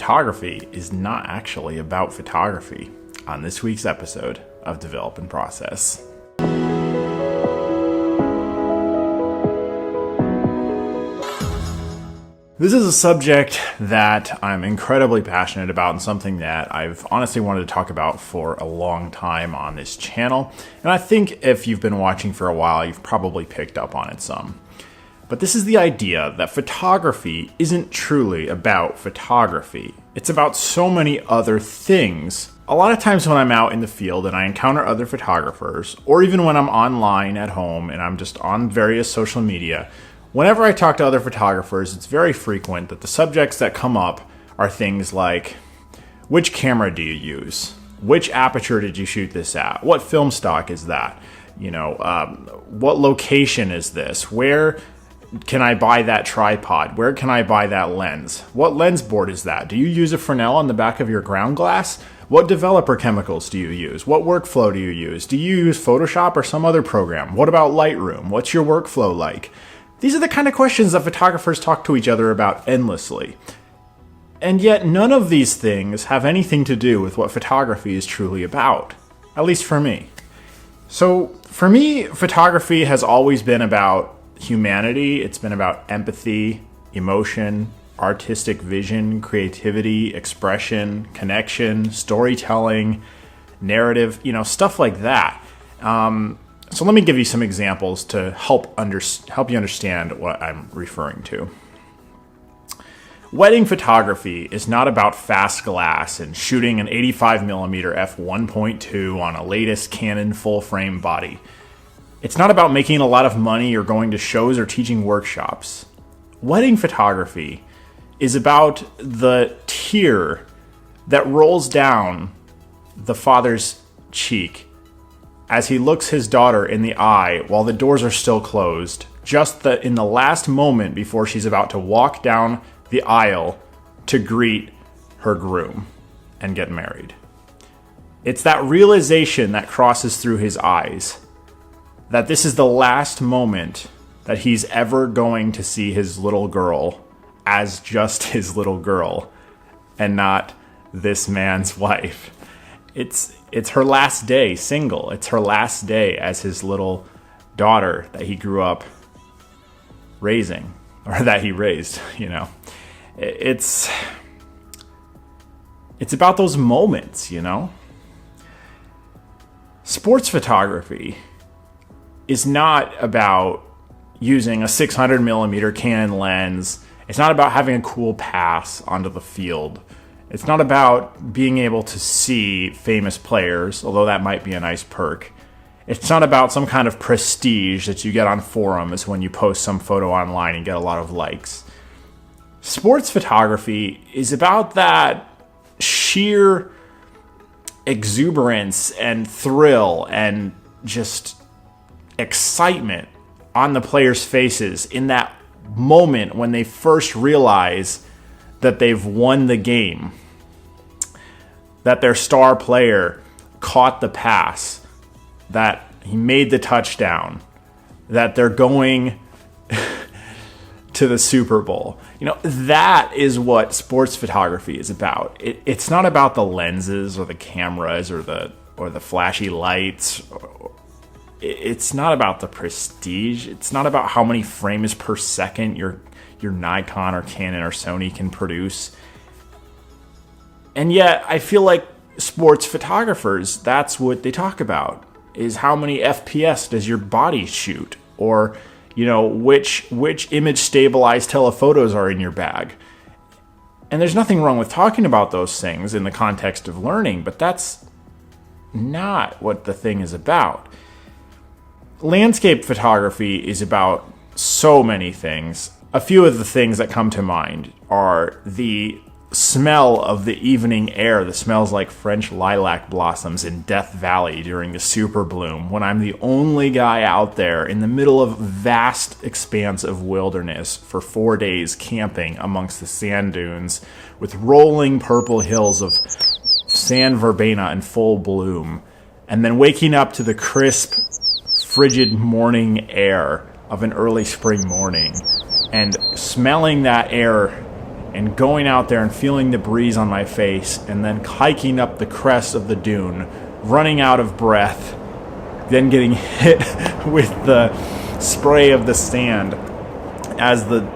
photography is not actually about photography on this week's episode of Develop and Process. This is a subject that I'm incredibly passionate about and something that I've honestly wanted to talk about for a long time on this channel. And I think if you've been watching for a while, you've probably picked up on it some. But this is the idea that photography isn't truly about photography. It's about so many other things. A lot of times when I'm out in the field and I encounter other photographers, or even when I'm online at home and I'm just on various social media, whenever I talk to other photographers, it's very frequent that the subjects that come up are things like, which camera do you use? Which aperture did you shoot this at? What film stock is that? What location is this? Where can I buy that tripod? Where can I buy that lens? What lens board is that? Do you use a Fresnel on the back of your ground glass? What developer chemicals do you use? What workflow do you use? Do you use Photoshop or some other program? What about Lightroom? What's your workflow like? These are the kind of questions that photographers talk to each other about endlessly. And yet none of these things have anything to do with what photography is truly about, at least for me. So for me, photography has always been about humanity. It's been about empathy, emotion, artistic vision, creativity, expression, connection, storytelling, narrative, stuff like that. So let me give you some examples to help you understand what I'm referring to. Wedding photography is not about fast glass and shooting an 85mm f1.2 on a latest Canon full-frame body. It's not about making a lot of money or going to shows or teaching workshops. Wedding photography is about the tear that rolls down the father's cheek as he looks his daughter in the eye while the doors are still closed, in the last moment before she's about to walk down the aisle to greet her groom and get married. It's that realization that crosses through his eyes that this is the last moment that he's ever going to see his little girl as just his little girl and not this man's wife. It's her last day single. It's her last day as his little daughter that he grew up raising, or that he raised, It's about those moments, Sports photography is not about using a 600mm Canon lens. It's not about having a cool pass onto the field. It's not about being able to see famous players, although that might be a nice perk. It's not about some kind of prestige that you get on forums when you post some photo online and get a lot of likes. Sports photography is about that sheer exuberance and thrill and just excitement on the players' faces in that moment when they first realize that they've won the game, that their star player caught the pass, that he made the touchdown, that they're going to the Super Bowl. That is what sports photography is about. It's not about the lenses or the cameras or the flashy lights. It's not about the prestige. It's not about how many frames per second your Nikon or Canon or Sony can produce. And yet, I feel like sports photographers, that's what they talk about, is how many FPS does your body shoot? Or, which image stabilized telephotos are in your bag. And there's nothing wrong with talking about those things in the context of learning, but that's not what the thing is about. Landscape photography is about so many things. A few of the things that come to mind are the smell of the evening air that smells like French lilac blossoms in Death Valley during the super bloom, when I'm the only guy out there in the middle of vast expanse of wilderness for 4 days camping amongst the sand dunes with rolling purple hills of sand verbena in full bloom, and then waking up to the crisp, frigid morning air of an early spring morning and smelling that air and going out there and feeling the breeze on my face, and then hiking up the crest of the dune, running out of breath, then getting hit with the spray of the sand as the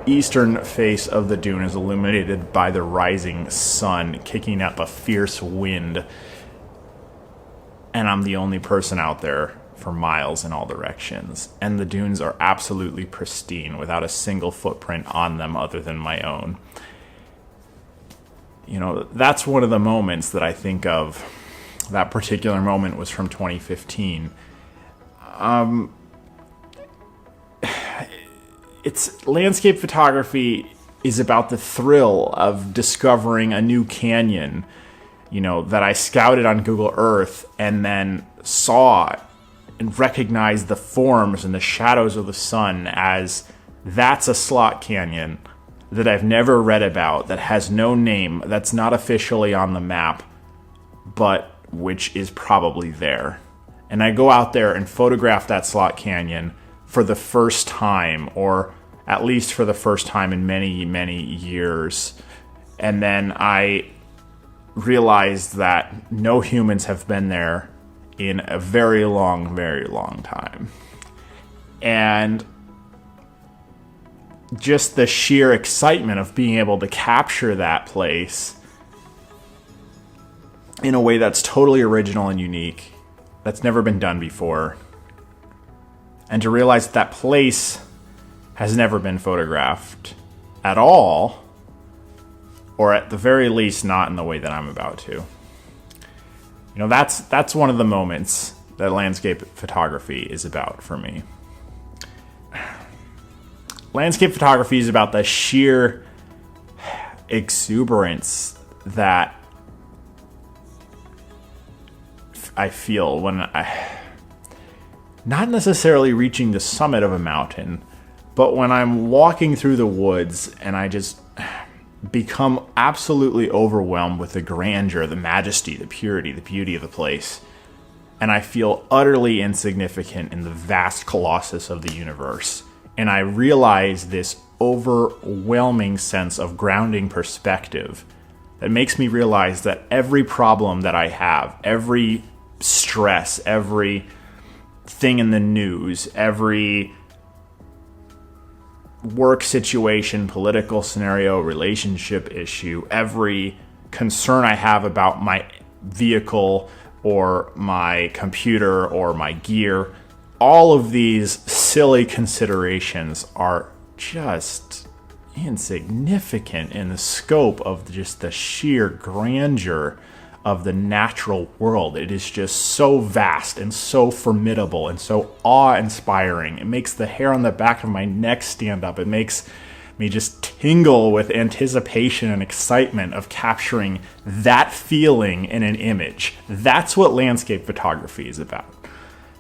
eastern face of the dune is illuminated by the rising sun, kicking up a fierce wind. And I'm the only person out there for miles in all directions. And the dunes are absolutely pristine, without a single footprint on them other than my own. You know, that's one of the moments that I think of. That particular moment was from 2015. It's landscape photography is about the thrill of discovering a new canyon, you know, that I scouted on Google Earth and then saw and recognized the forms and the shadows of the sun as that's a slot canyon that I've never read about, that has no name, that's not officially on the map, but which is probably there. And I go out there and photograph that slot canyon for the first time, or at least for the first time in many, many years. And then I realized that no humans have been there in a very long time. And just the sheer excitement of being able to capture that place in a way that's totally original and unique, that's never been done before. And to realize that place has never been photographed at all, or at the very least not in the way that I'm about to. You know, that's one of the moments that landscape photography is about for me. Landscape photography is about the sheer exuberance that I feel when not necessarily reaching the summit of a mountain, but when I'm walking through the woods and I just become absolutely overwhelmed with the grandeur, the majesty, the purity, the beauty of the place. And I feel utterly insignificant in the vast colossus of the universe. And I realize this overwhelming sense of grounding perspective that makes me realize that every problem that I have, every stress, every thing in the news, every work situation, political scenario, relationship issue, every concern I have about my vehicle or my computer or my gear, all of these silly considerations are just insignificant in the scope of just the sheer grandeur of the natural world. It is just so vast and so formidable and so awe-inspiring. It makes the hair on the back of my neck stand up. It makes me just tingle with anticipation and excitement of capturing that feeling in an image. That's what landscape photography is about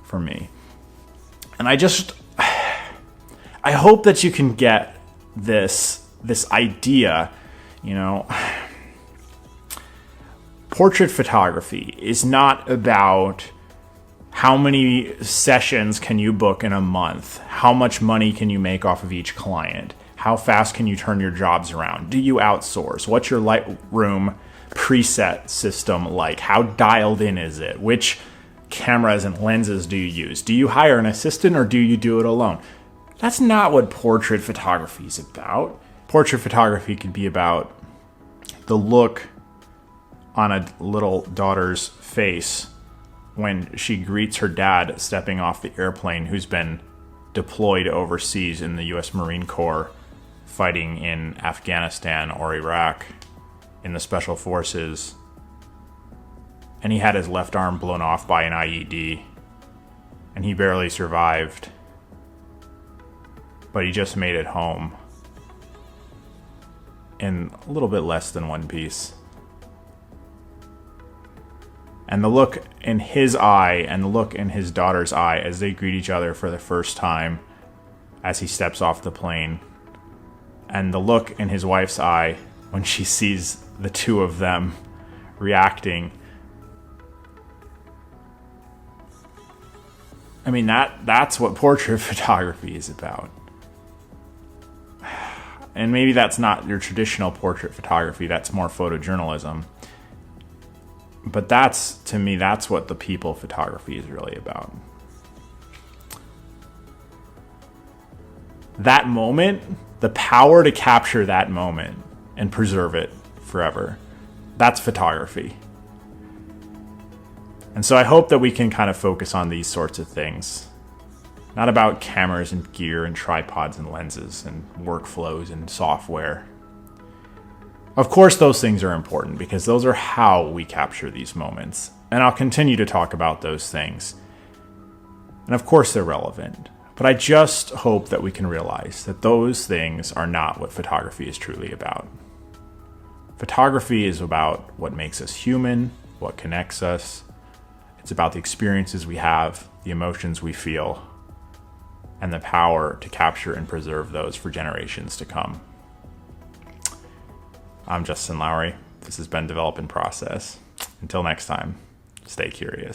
for me. And I hope that you can get this idea, you know. Portrait photography is not about how many sessions can you book in a month, how much money can you make off of each client, how fast can you turn your jobs around, do you outsource, what's your Lightroom preset system like, how dialed in is it, which cameras and lenses do you use, do you hire an assistant or do you do it alone? That's not what portrait photography is about. Portrait photography could be about the look on a little daughter's face when she greets her dad stepping off the airplane, who's been deployed overseas in the U.S. Marine Corps fighting in Afghanistan or Iraq in the Special Forces. And he had his left arm blown off by an IED, and he barely survived, but he just made it home in a little bit less than one piece. And the look in his eye and the look in his daughter's eye as they greet each other for the first time as he steps off the plane. And the look in his wife's eye when she sees the two of them reacting. I mean, that's what portrait photography is about. And maybe that's not your traditional portrait photography, that's more photojournalism. But that's, to me, that's what the people photography is really about. That moment, the power to capture that moment and preserve it forever, that's photography. And so I hope that we can kind of focus on these sorts of things. Not about cameras and gear and tripods and lenses and workflows and software. Of course, those things are important because those are how we capture these moments. And I'll continue to talk about those things. And of course, they're relevant. But I just hope that we can realize that those things are not what photography is truly about. Photography is about what makes us human, what connects us. It's about the experiences we have, the emotions we feel, and the power to capture and preserve those for generations to come. I'm Justin Lowry. This has been DevProcE. Until next time, stay curious.